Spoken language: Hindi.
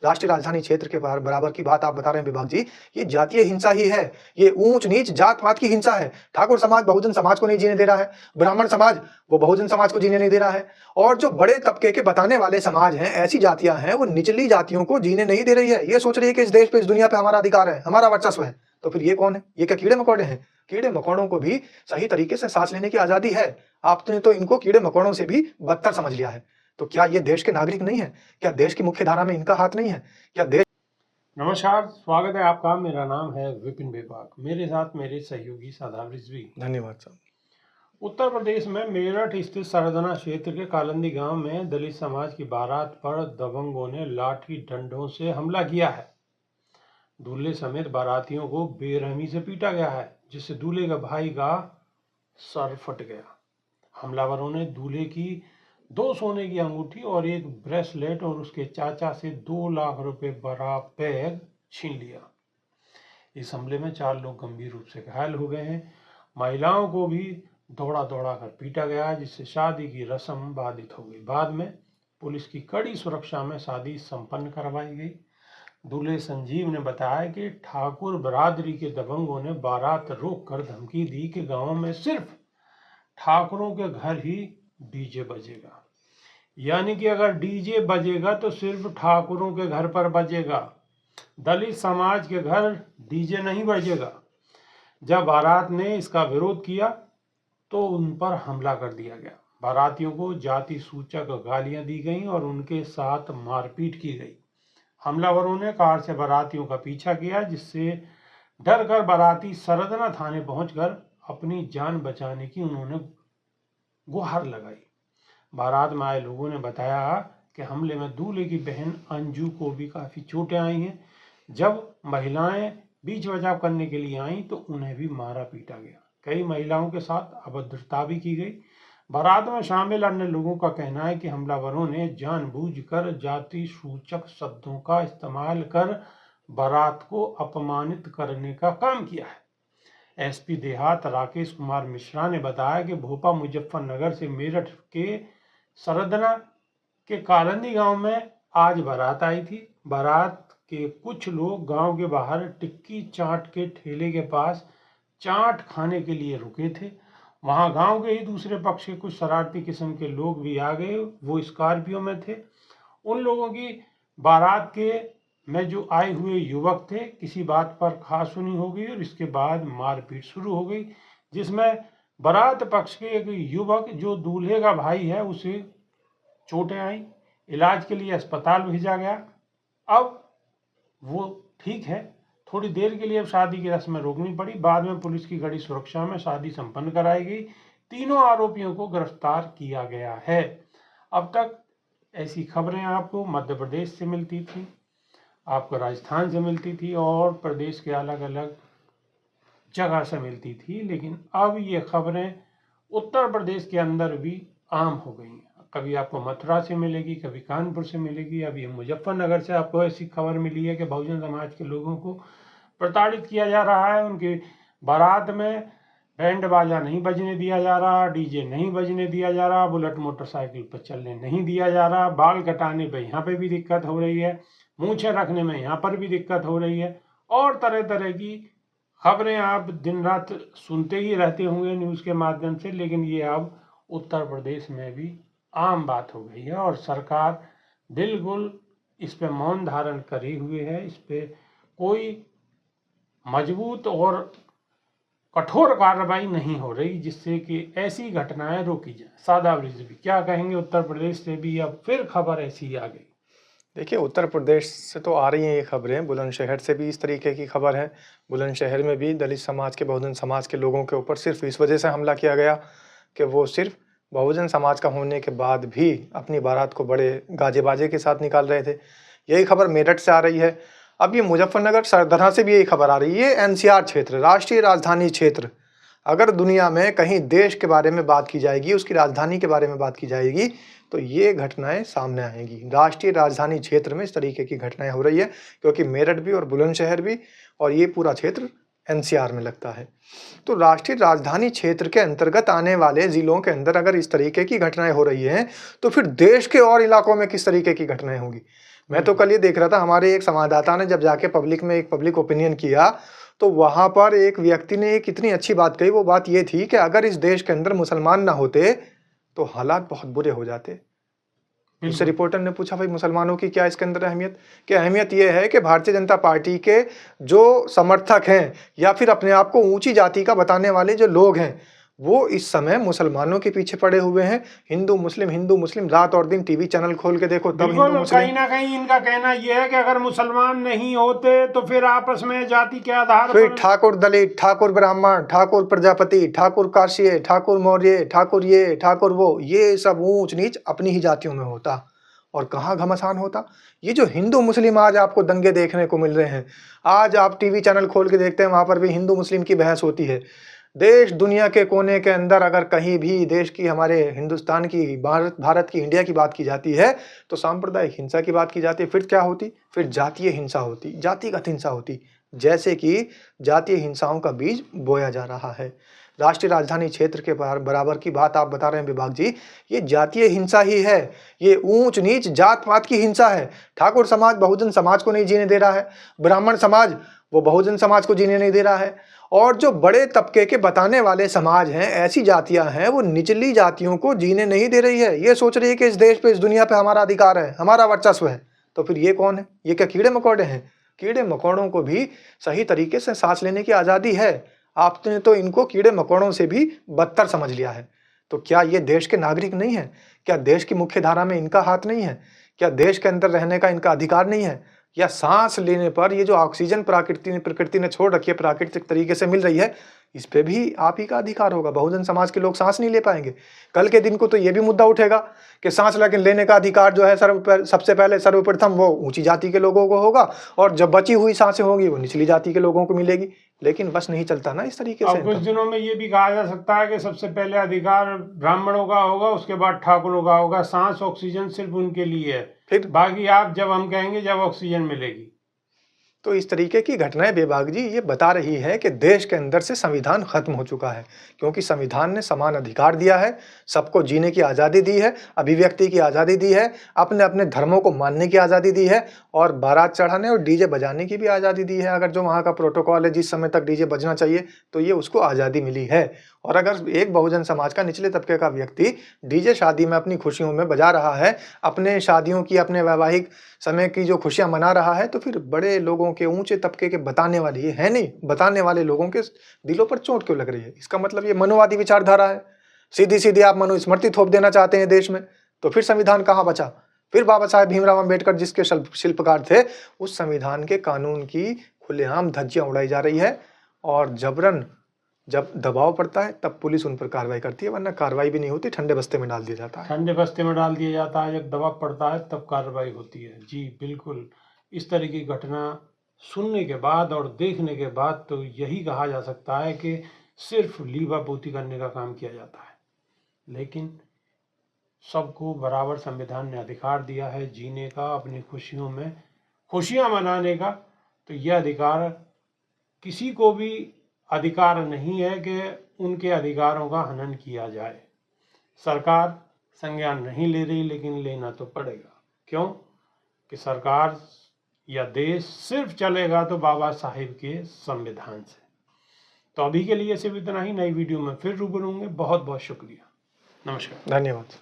राष्ट्रीय राजधानी क्षेत्र के बराबर की बात आप बता रहे हैं विभाग जी, ये जातीय हिंसा ही है, ये ऊंच-नीच जात-पात की हिंसा है। ठाकुर समाज बहुजन समाज को नहीं जीने दे रहा है, ब्राह्मण समाज वो बहुजन समाज को जीने नहीं दे रहा है और जो बड़े तबके के बताने वाले समाज हैं, ऐसी जातियाँ हैं, वो निचली जातियों को जीने नहीं दे रही है। ये सोच रही है कि इस देश पे, इस दुनिया पे हमारा अधिकार है, हमारा वर्चस्व है। तो फिर ये कौन है? ये क्या कीड़े-मकोड़े हैं? कीड़े-मकोड़ों को भी सही तरीके से सांस लेने की आज़ादी है। आपने तो इनको कीड़े-मकोड़ों से भी बदतर समझ लिया है। तो क्या ये देश के नागरिक नहीं है? क्या देश की मुख्य धारा में इनका हाथ नहीं है? क्या देश नमस्कार, स्वागत है आपका। मेरा नाम है विपिन बेबाक। मेरे साथ मेरे सहयोगी सादाब रिजवी। धन्यवाद साहब। उत्तर प्रदेश में मेरठ स्थित सरदना क्षेत्र के कालंदी गांव में दलित समाज की बारात पर दबंगों ने लाठी डंडों से हमला किया है। दूल्हे समेत बारातियों को बेरहमी से पीटा गया है, जिससे दूल्हे का भाई का सर फट गया। हमलावरों ने दूल्हे की 2 सोने की अंगूठी और एक ब्रेसलेट और उसके चाचा से 2 लाख रुपए भरा बैग छीन लिया। इस हमले में 4 लोग गंभीर रूप से घायल हो गए हैं। महिलाओं को भी दौड़ा दौड़ा कर पीटा गया, जिससे शादी की रस्म बाधित हो गई। बाद में पुलिस की कड़ी सुरक्षा में शादी संपन्न करवाई गई। दूल्हे संजीव ने बताया कि ठाकुर बरादरी के दबंगों ने बारात रोककर धमकी दी कि गांव में सिर्फ ठाकुरों के घर ही डीजे बजेगा, यानी कि अगर डीजे बजेगा तो सिर्फ ठाकुरों के घर पर बजेगा, दलित समाज के घर डीजे नहीं बजेगा। जब बारात ने इसका विरोध किया तो उन पर हमला कर दिया गया। बारातियों को जाति सूचक गालियां दी गईं और उनके साथ मारपीट की गई। हमलावरों ने कार से बारातियों का पीछा किया, जिससे डर कर बाराती सरदना थाने पहुंचकर अपनी जान बचाने की उन्होंने गुहार लगाई। बारात में आए लोगों ने बताया कि हमले में दूल्हे की बहन अंजू को भी काफी चोटें आई हैं। जब महिलाएं बीच बचाव करने के लिए आईं तो उन्हें भी मारा पीटा गया। कई महिलाओं के साथ अभद्रता भी की गई। बारात में शामिल अन्य लोगों का कहना है कि हमलावरों ने जानबूझकर जाति सूचक शब्दों का इस्तेमाल कर बारात को अपमानित करने का काम किया है। एसपी देहात राकेश कुमार मिश्रा ने बताया कि भोपा मुजफ्फरनगर से मेरठ के सरदना के कालंदी गांव में आज बारात आई थी। बारात के कुछ लोग गांव के बाहर टिक्की चाट के ठेले के पास चाट खाने के लिए रुके थे। वहां गांव के ही दूसरे पक्ष के कुछ शरारती किस्म के लोग भी आ गए। वो स्कॉर्पियो में थे। उन लोगों की बारात के में जो आए हुए युवक थे, किसी बात पर खासुनी हो गई और इसके बाद मारपीट शुरू हो गई, जिसमें बारात पक्ष के एक युवक जो दूल्हे का भाई है उसे चोटें आई। इलाज के लिए अस्पताल भेजा गया। अब वो ठीक है। थोड़ी देर के लिए अब शादी की रस्में रोकनी पड़ी। बाद में पुलिस की कड़ी सुरक्षा में शादी संपन्न कराई गई। तीनों आरोपियों को गिरफ्तार किया गया है। अब तक ऐसी खबरें आपको मध्य प्रदेश से मिलती थी, आपको राजस्थान से मिलती थी और प्रदेश के अलग अलग जगह से मिलती थी, लेकिन अब ये खबरें उत्तर प्रदेश के अंदर भी आम हो गई हैं। कभी आपको मथुरा से मिलेगी, कभी कानपुर से मिलेगी। अभी मुजफ्फरनगर से आपको ऐसी खबर मिली है कि बहुजन समाज के लोगों को प्रताड़ित किया जा रहा है। उनकी बारात में बैंड बाजा नहीं बजने दिया जा रहा, डीजे नहीं बजने दिया जा रहा, बुलेट मोटरसाइकिल पर चलने नहीं दिया जा रहा, बाल कटाने पे यहाँ पे भी दिक्कत हो रही है, मूछें रखने में यहाँ पर भी दिक्कत हो रही है और तरह तरह की खबरें आप दिन रात सुनते ही रहते होंगे न्यूज़ के माध्यम से। लेकिन ये अब उत्तर प्रदेश में भी आम बात हो गई है और सरकार बिल्कुल इस पे मौन धारण करे हुए है। इस पे कोई मजबूत और कठोर कार्रवाई नहीं हो रही, जिससे कि ऐसी घटनाएं रोकी जाए। सादाब रिजवी क्या कहेंगे? उत्तर प्रदेश से भी अब फिर खबर ऐसी आ गई। देखिए, उत्तर प्रदेश से तो आ रही हैं ये खबरें, बुलंदशहर से भी इस तरीके की खबर है। बुलंदशहर में भी दलित समाज के, बहुजन समाज के लोगों के ऊपर सिर्फ इस वजह से हमला किया गया कि वो सिर्फ बहुजन समाज का होने के बाद भी अपनी बारात को बड़े गाजे बाजे के साथ निकाल रहे थे। यही खबर मेरठ से आ रही है। अब ये मुजफ्फरनगर सरदना से भी यही खबर आ रही है। ये एनसीआर क्षेत्र, राष्ट्रीय राजधानी क्षेत्र, अगर दुनिया में कहीं देश के बारे में बात की जाएगी, उसकी राजधानी के बारे में बात की जाएगी, तो ये घटनाएं सामने आएंगी। राष्ट्रीय राजधानी क्षेत्र में इस तरीके की घटनाएं हो रही है, क्योंकि मेरठ भी और बुलंदशहर भी और ये पूरा क्षेत्र एनसीआर में लगता है। तो राष्ट्रीय राजधानी क्षेत्र के अंतर्गत आने वाले जिलों के अंदर अगर इस तरीके की घटनाएं हो रही हैं, तो फिर देश के और इलाकों में किस तरीके की घटनाएं होंगी? मैं तो कल ये देख रहा था, हमारे एक संवाददाता ने जब जाके पब्लिक में एक पब्लिक ओपिनियन किया, तो वहाँ पर एक व्यक्ति ने एक इतनी अच्छी बात कही। वो बात ये थी कि अगर इस देश के अंदर मुसलमान ना होते तो हालात बहुत बुरे हो जाते। उससे रिपोर्टर ने पूछा, भाई मुसलमानों की क्या इसके अंदर अहमियत? कि अहमियत यह है कि भारतीय जनता पार्टी के जो समर्थक हैं या फिर अपने आप को ऊंची जाति का बताने वाले जो लोग हैं, वो इस समय मुसलमानों के पीछे पड़े हुए हैं। हिंदू मुस्लिम रात और दिन टीवी चैनल खोल के देखो, तब हिंदू मुस्लिम। कहीं ना कहीं इनका कहना यह है कि अगर मुसलमान नहीं होते तो फिर आपस में जाति के आधार फिर पर ठाकुर दलित, ठाकुर ब्राह्मण, ठाकुर प्रजापति, ठाकुर काश्य, ठाकुर मौर्य, ठाकुर ये, ठाकुर वो, ये सब ऊंच नीच अपनी ही जातियों में होता। और कहाँ घमासान होता। ये जो हिंदू मुस्लिम आज आपको दंगे देखने को मिल रहे हैं, आज आप टीवी चैनल खोल के देखते हैं, वहां पर भी हिंदू मुस्लिम की बहस होती है। देश दुनिया के कोने के अंदर अगर कहीं भी देश की, हमारे हिंदुस्तान की, भारत की, इंडिया की बात की जाती है तो सांप्रदायिक हिंसा की बात की जाती है। फिर क्या होती? फिर जातीय हिंसा होती, जातिगत हिंसा होती। जैसे कि जातीय हिंसाओं का बीज बोया जा रहा है। राष्ट्रीय राजधानी क्षेत्र के बराबर की बात आप बता रहे हैं विभाग जी, ये जातीय हिंसा ही है। ये ऊंच नीच जात पात की हिंसा है। ठाकुर समाज बहुजन समाज को नहीं जीने दे रहा है, ब्राह्मण समाज वो बहुजन समाज को जीने नहीं दे रहा है, और जो बड़े तबके के बताने वाले समाज हैं, ऐसी जातियां हैं, वो निचली जातियों को जीने नहीं दे रही है। ये सोच रही है कि इस देश पे, इस दुनिया पे हमारा अधिकार है, हमारा वर्चस्व है। तो फिर ये कौन है? ये क्या कीड़े मकोड़े हैं? कीड़े मकोड़ों को भी सही तरीके से सांस लेने की आज़ादी है। आपने तो इनको कीड़े मकोड़ों से भी बदतर समझ लिया है। तो क्या ये देश के नागरिक नहीं है? क्या देश की मुख्य धारा में इनका हाथ नहीं है? क्या देश के अंदर रहने का इनका अधिकार नहीं है? या सांस लेने पर ये जो ऑक्सीजन प्रकृति ने छोड़ रखी है, प्राकृतिक तरीके से मिल रही है, इस पे भी आप ही का अधिकार होगा। बहुजन समाज के लोग सांस नहीं ले पाएंगे। कल के दिन को तो ये भी मुद्दा उठेगा कि सांस लेने का अधिकार जो है सबसे पहले सर्वप्रथम वो ऊंची जाति के लोगों को होगा, और जब बची हुई सांसें होंगी वो निचली जाति के लोगों को मिलेगी। लेकिन बस नहीं चलता ना इस तरीके से। अब कुछ दिनों में ये भी कहा जा सकता है कि सबसे पहले अधिकार ब्राह्मणों का होगा, उसके बाद ठाकुरों का होगा। सांस ऑक्सीजन सिर्फ उनके लिए है, फिर बाकी आप जब हम कहेंगे जब ऑक्सीजन मिलेगी। तो इस तरीके की घटनाएं बेबाक जी ये बता रही है कि देश के अंदर से संविधान खत्म हो चुका है। क्योंकि संविधान ने समान अधिकार दिया है, सबको जीने की आज़ादी दी है, अभिव्यक्ति की आज़ादी दी है, अपने अपने धर्मों को मानने की आज़ादी दी है, और बारात चढ़ाने और डीजे बजाने की भी आज़ादी दी है। अगर जो वहाँ का प्रोटोकॉल है, जिस समय तक डीजे बजना चाहिए, तो ये उसको आज़ादी मिली है। और अगर एक बहुजन समाज का निचले तबके का व्यक्ति डीजे शादी में अपनी खुशियों में बजा रहा है, अपने शादियों की, अपने वैवाहिक समय की जो खुशियां मना रहा है, तो फिर बड़े लोगों के, ऊंचे तबके के बताने वाले, ये है नहीं, बताने वाले लोगों के दिलों पर चोट क्यों लग रही है? इसका मतलब ये मनोवादी विचारधारा है। सीधी सीधी आप मनुस्मृति थोप देना चाहते हैं देश में, तो फिर संविधान कहाँ बचा? फिर बाबा साहेब भीमराव अंबेडकर जिसके शिल्पकार थे, उस संविधान के कानून की खुलेआम धज्जियां उड़ाई जा रही है। और जबरन जब दबाव पड़ता है तब पुलिस उन पर कार्रवाई करती है, वरना कार्रवाई भी नहीं होती, ठंडे बस्ते में डाल दिया जाता है। ठंडे बस्ते में डाल दिया जाता है, जब दबाव पड़ता है तब कार्रवाई होती है। जी बिल्कुल। इस तरह की घटना सुनने के बाद और देखने के बाद तो यही कहा जा सकता है कि सिर्फ लीबापोती करने का काम किया जाता है। लेकिन सबको बराबर संविधान ने अधिकार दिया है जीने का, अपनी खुशियों में खुशियां मनाने का। तो यह अधिकार, किसी को भी अधिकार नहीं है कि उनके अधिकारों का हनन किया जाए। सरकार संज्ञान नहीं ले रही, लेकिन लेना तो पड़ेगा। क्यों? कि सरकार या देश सिर्फ चलेगा तो बाबा साहिब के संविधान से। तो अभी के लिए सिर्फ इतना ही। नई वीडियो में फिर रूबरू होंगे। बहुत बहुत शुक्रिया। नमस्कार। धन्यवाद।